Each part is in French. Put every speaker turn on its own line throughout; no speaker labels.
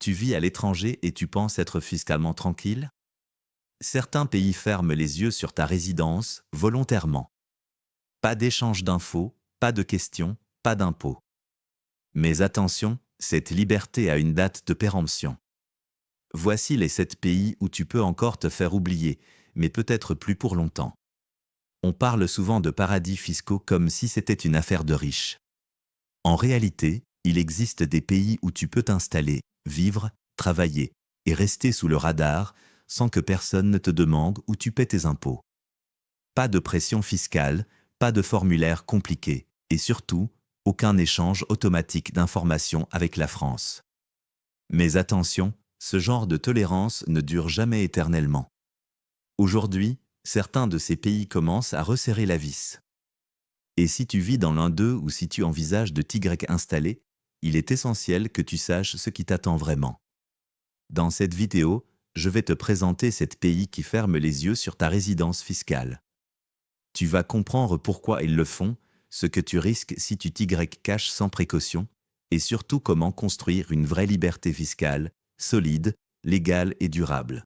Tu vis à l'étranger et tu penses être fiscalement tranquille? Certains pays ferment les yeux sur ta résidence, volontairement. Pas d'échange d'infos, pas de questions, pas d'impôts. Mais attention, cette liberté a une date de péremption. Voici les 7 pays où tu peux encore te faire oublier, mais peut-être plus pour longtemps. On parle souvent de paradis fiscaux comme si c'était une affaire de riches. En réalité, il existe des pays où tu peux t'installer, vivre, travailler et rester sous le radar sans que personne ne te demande où tu paies tes impôts. Pas de pression fiscale, pas de formulaire compliqué et surtout, aucun échange automatique d'informations avec la France. Mais attention, ce genre de tolérance ne dure jamais éternellement. Aujourd'hui, certains de ces pays commencent à resserrer la vis. Et si tu vis dans l'un d'eux ou si tu envisages de t'y installer, il est essentiel que tu saches ce qui t'attend vraiment. Dans cette vidéo, je vais te présenter 7 pays qui ferment les yeux sur ta résidence fiscale. Tu vas comprendre pourquoi ils le font, ce que tu risques si tu t'y caches sans précaution, et surtout comment construire une vraie liberté fiscale, solide, légale et durable.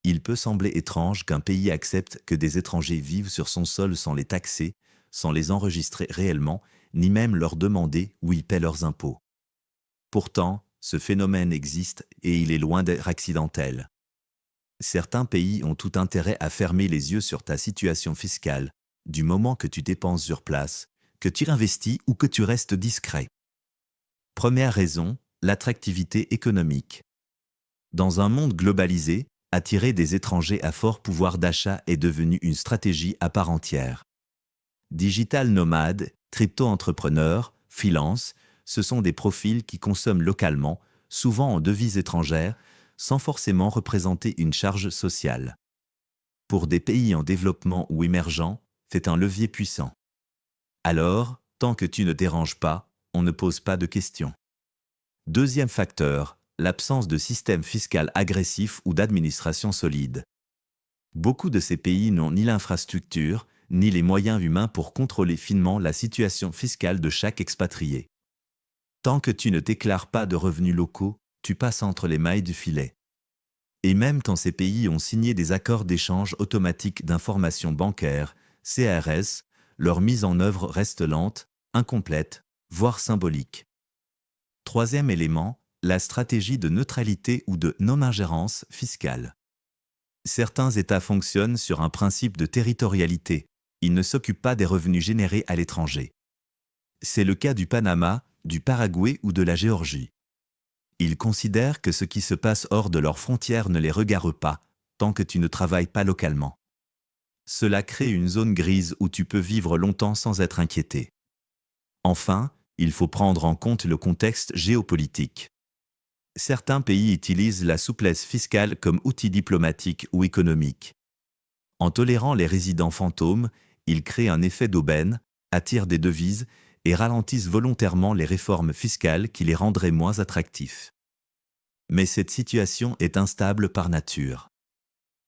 Il peut sembler étrange qu'un pays accepte que des étrangers vivent sur son sol sans les taxer, sans les enregistrer réellement, ni même leur demander où ils paient leurs impôts. Pourtant, ce phénomène existe et il est loin d'être accidentel. Certains pays ont tout intérêt à fermer les yeux sur ta situation fiscale, du moment que tu dépenses sur place, que tu investis ou que tu restes discret. Première raison, l'attractivité économique. Dans un monde globalisé, attirer des étrangers à fort pouvoir d'achat est devenu une stratégie à part entière. Digital nomades, crypto-entrepreneurs, freelance, ce sont des profils qui consomment localement, souvent en devises étrangères, sans forcément représenter une charge sociale. Pour des pays en développement ou émergents, c'est un levier puissant. Alors, tant que tu ne déranges pas, on ne pose pas de questions. Deuxième facteur, l'absence de système fiscal agressif ou d'administration solide. Beaucoup de ces pays n'ont ni l'infrastructure, ni les moyens humains pour contrôler finement la situation fiscale de chaque expatrié. Tant que tu ne déclares pas de revenus locaux, tu passes entre les mailles du filet. Et même quand ces pays ont signé des accords d'échange automatique d'informations bancaires, CRS, leur mise en œuvre reste lente, incomplète, voire symbolique. Troisième élément, la stratégie de neutralité ou de non-ingérence fiscale. Certains États fonctionnent sur un principe de territorialité. Ils ne s'occupent pas des revenus générés à l'étranger. C'est le cas du Panama, du Paraguay ou de la Géorgie. Ils considèrent que ce qui se passe hors de leurs frontières ne les regarde pas, tant que tu ne travailles pas localement. Cela crée une zone grise où tu peux vivre longtemps sans être inquiété. Enfin, il faut prendre en compte le contexte géopolitique. Certains pays utilisent la souplesse fiscale comme outil diplomatique ou économique. En tolérant les résidents fantômes, ils créent un effet d'aubaine, attirent des devises et ralentissent volontairement les réformes fiscales qui les rendraient moins attractifs. Mais cette situation est instable par nature.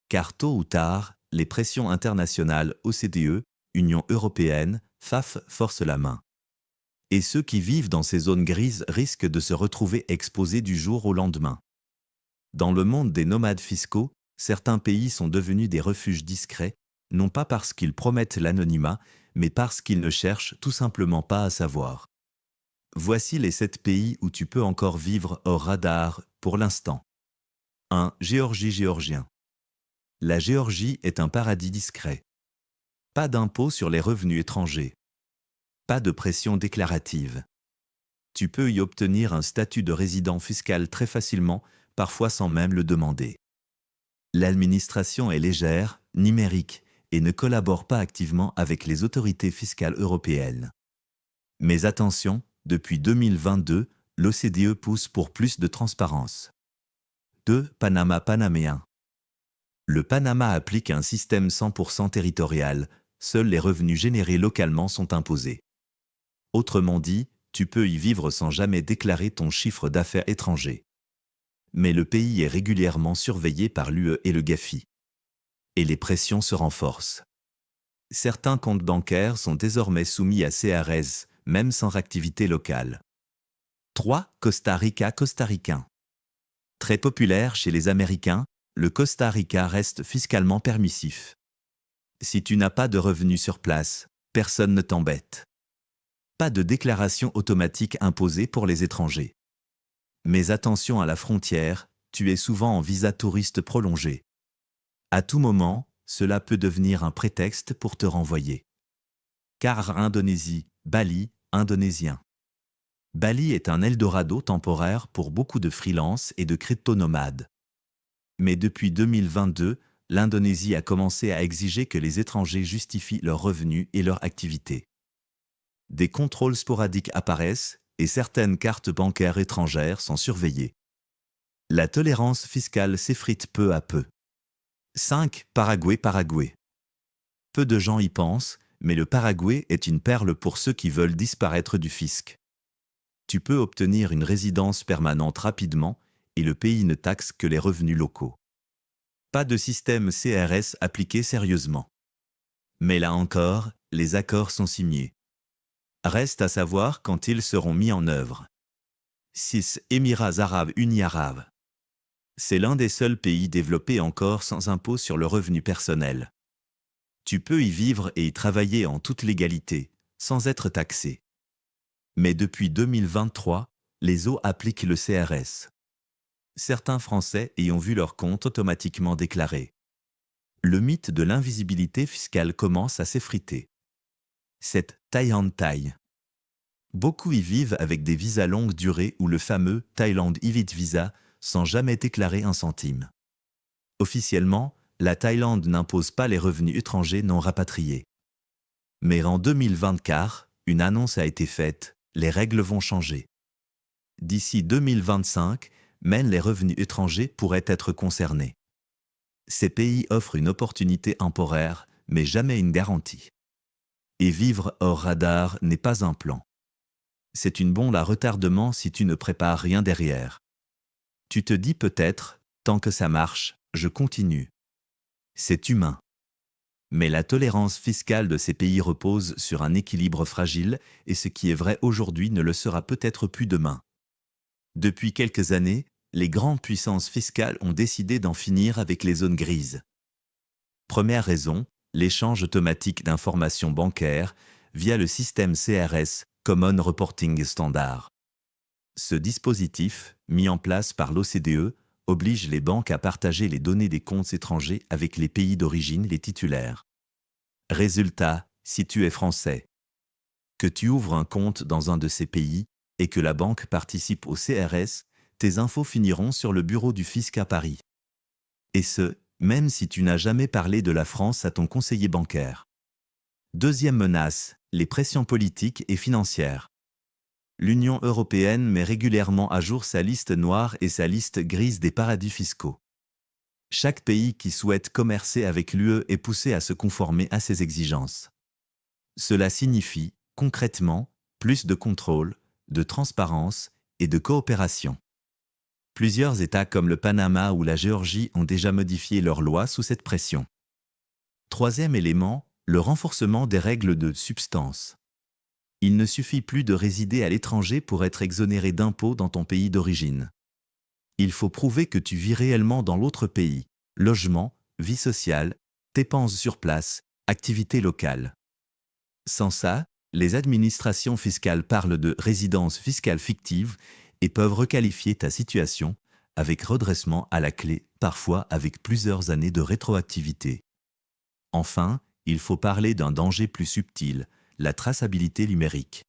Car tôt ou tard, les pressions internationales OCDE, Union européenne, FAF forcent la main. Et ceux qui vivent dans ces zones grises risquent de se retrouver exposés du jour au lendemain. Dans le monde des nomades fiscaux, certains pays sont devenus des refuges discrets, non pas parce qu'ils promettent l'anonymat, mais parce qu'ils ne cherchent tout simplement pas à savoir. Voici les 7 pays où tu peux encore vivre hors radar pour l'instant. 1. Géorgie géorgien. La Géorgie est un paradis discret. Pas d'impôt sur les revenus étrangers. Pas de pression déclarative. Tu peux y obtenir un statut de résident fiscal très facilement, parfois sans même le demander. L'administration est légère, numérique, et ne collabore pas activement avec les autorités fiscales européennes. Mais attention, depuis 2022, l'OCDE pousse pour plus de transparence. 2. Panama panaméen. Le Panama applique un système 100% territorial, seuls les revenus générés localement sont imposés. Autrement dit, tu peux y vivre sans jamais déclarer ton chiffre d'affaires étranger. Mais le pays est régulièrement surveillé par l'UE et le GAFI. Et les pressions se renforcent. Certains comptes bancaires sont désormais soumis à CRS, même sans activité locale. 3. Costa Rica costaricain. Très populaire chez les Américains, le Costa Rica reste fiscalement permissif. Si tu n'as pas de revenus sur place, personne ne t'embête. Pas de déclaration automatique imposée pour les étrangers. Mais attention à la frontière, tu es souvent en visa touriste prolongé. À tout moment, cela peut devenir un prétexte pour te renvoyer. Car Indonésie, Bali, indonésien. Bali est un Eldorado temporaire pour beaucoup de freelances et de crypto-nomades. Mais depuis 2022, l'Indonésie a commencé à exiger que les étrangers justifient leurs revenus et leur activité. Des contrôles sporadiques apparaissent et certaines cartes bancaires étrangères sont surveillées. La tolérance fiscale s'effrite peu à peu. 5. Paraguay. Peu de gens y pensent, mais le Paraguay est une perle pour ceux qui veulent disparaître du fisc. Tu peux obtenir une résidence permanente rapidement et le pays ne taxe que les revenus locaux. Pas de système CRS appliqué sérieusement. Mais là encore, les accords sont signés. Reste à savoir quand ils seront mis en œuvre. 6. Émirats arabes unis arabes. C'est l'un des seuls pays développés encore sans impôt sur le revenu personnel. Tu peux y vivre et y travailler en toute légalité, sans être taxé. Mais depuis 2023, les eaux appliquent le CRS. Certains Français y ont vu leur compte automatiquement déclaré. Le mythe de l'invisibilité fiscale commence à s'effriter. C'est Thailand. Beaucoup y vivent avec des visas longue durée ou le fameux Thailand Elite Visa sans jamais déclarer un centime. Officiellement, la Thaïlande n'impose pas les revenus étrangers non rapatriés. Mais en 2024, une annonce a été faite, les règles vont changer. D'ici 2025, même les revenus étrangers pourraient être concernés. Ces pays offrent une opportunité temporaire, mais jamais une garantie. Et vivre hors radar n'est pas un plan. C'est une bombe à retardement si tu ne prépares rien derrière. Tu te dis peut-être, tant que ça marche, je continue. C'est humain. Mais la tolérance fiscale de ces pays repose sur un équilibre fragile et ce qui est vrai aujourd'hui ne le sera peut-être plus demain. Depuis quelques années, les grandes puissances fiscales ont décidé d'en finir avec les zones grises. Première raison, l'échange automatique d'informations bancaires via le système CRS, Common Reporting Standard. Ce dispositif, mis en place par l'OCDE, oblige les banques à partager les données des comptes étrangers avec les pays d'origine les titulaires. Résultat, si tu es français, que tu ouvres un compte dans un de ces pays et que la banque participe au CRS, tes infos finiront sur le bureau du fisc à Paris. Et ce, même si tu n'as jamais parlé de la France à ton conseiller bancaire. Deuxième menace, les pressions politiques et financières. L'Union européenne met régulièrement à jour sa liste noire et sa liste grise des paradis fiscaux. Chaque pays qui souhaite commercer avec l'UE est poussé à se conformer à ces exigences. Cela signifie, concrètement, plus de contrôle, de transparence et de coopération. Plusieurs États comme le Panama ou la Géorgie ont déjà modifié leurs lois sous cette pression. Troisième élément, le renforcement des règles de substance. Il ne suffit plus de résider à l'étranger pour être exonéré d'impôts dans ton pays d'origine. Il faut prouver que tu vis réellement dans l'autre pays, logement, vie sociale, dépenses sur place, activités locales. Sans ça, les administrations fiscales parlent de résidence fiscale fictive et peuvent requalifier ta situation avec redressement à la clé, parfois avec plusieurs années de rétroactivité. Enfin, il faut parler d'un danger plus subtil, la traçabilité numérique.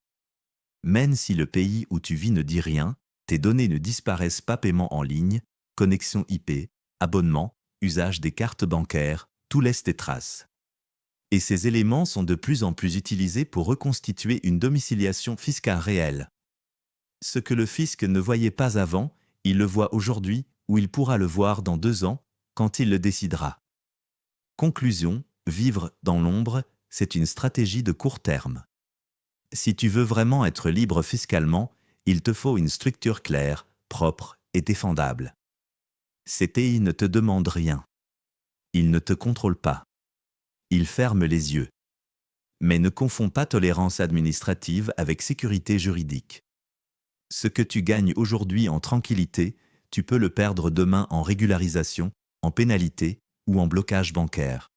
Même si le pays où tu vis ne dit rien, tes données ne disparaissent pas. Paiement en ligne, connexion IP, abonnement, usage des cartes bancaires, tout laisse des traces. Et ces éléments sont de plus en plus utilisés pour reconstituer une domiciliation fiscale réelle. Ce que le fisc ne voyait pas avant, il le voit aujourd'hui ou il pourra le voir dans 2 ans, quand il le décidera. Conclusion, vivre dans l'ombre, c'est une stratégie de court terme. Si tu veux vraiment être libre fiscalement, il te faut une structure claire, propre et défendable. Ces pays ne te demandent rien. Ils ne te contrôlent pas. Ils ferment les yeux. Mais ne confonds pas tolérance administrative avec sécurité juridique. Ce que tu gagnes aujourd'hui en tranquillité, tu peux le perdre demain en régularisation, en pénalité ou en blocage bancaire.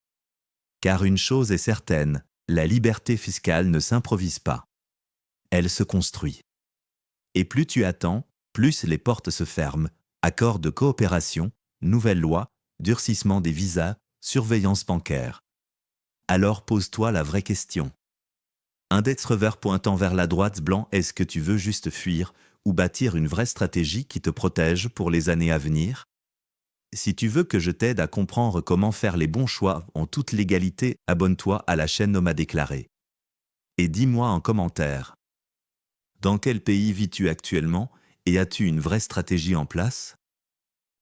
Car une chose est certaine, la liberté fiscale ne s'improvise pas. Elle se construit. Et plus tu attends, plus les portes se ferment, accords de coopération, nouvelles lois, durcissement des visas, surveillance bancaire. Alors pose-toi la vraie question. Index revers pointant vers la droite blanc, est-ce que tu veux juste fuir ou bâtir une vraie stratégie qui te protège pour les années à venir? Si tu veux que je t'aide à comprendre comment faire les bons choix en toute légalité, abonne-toi à la chaîne Nomade Déclaré. Et dis-moi en commentaire. Dans quel pays vis-tu actuellement et as-tu une vraie stratégie en place?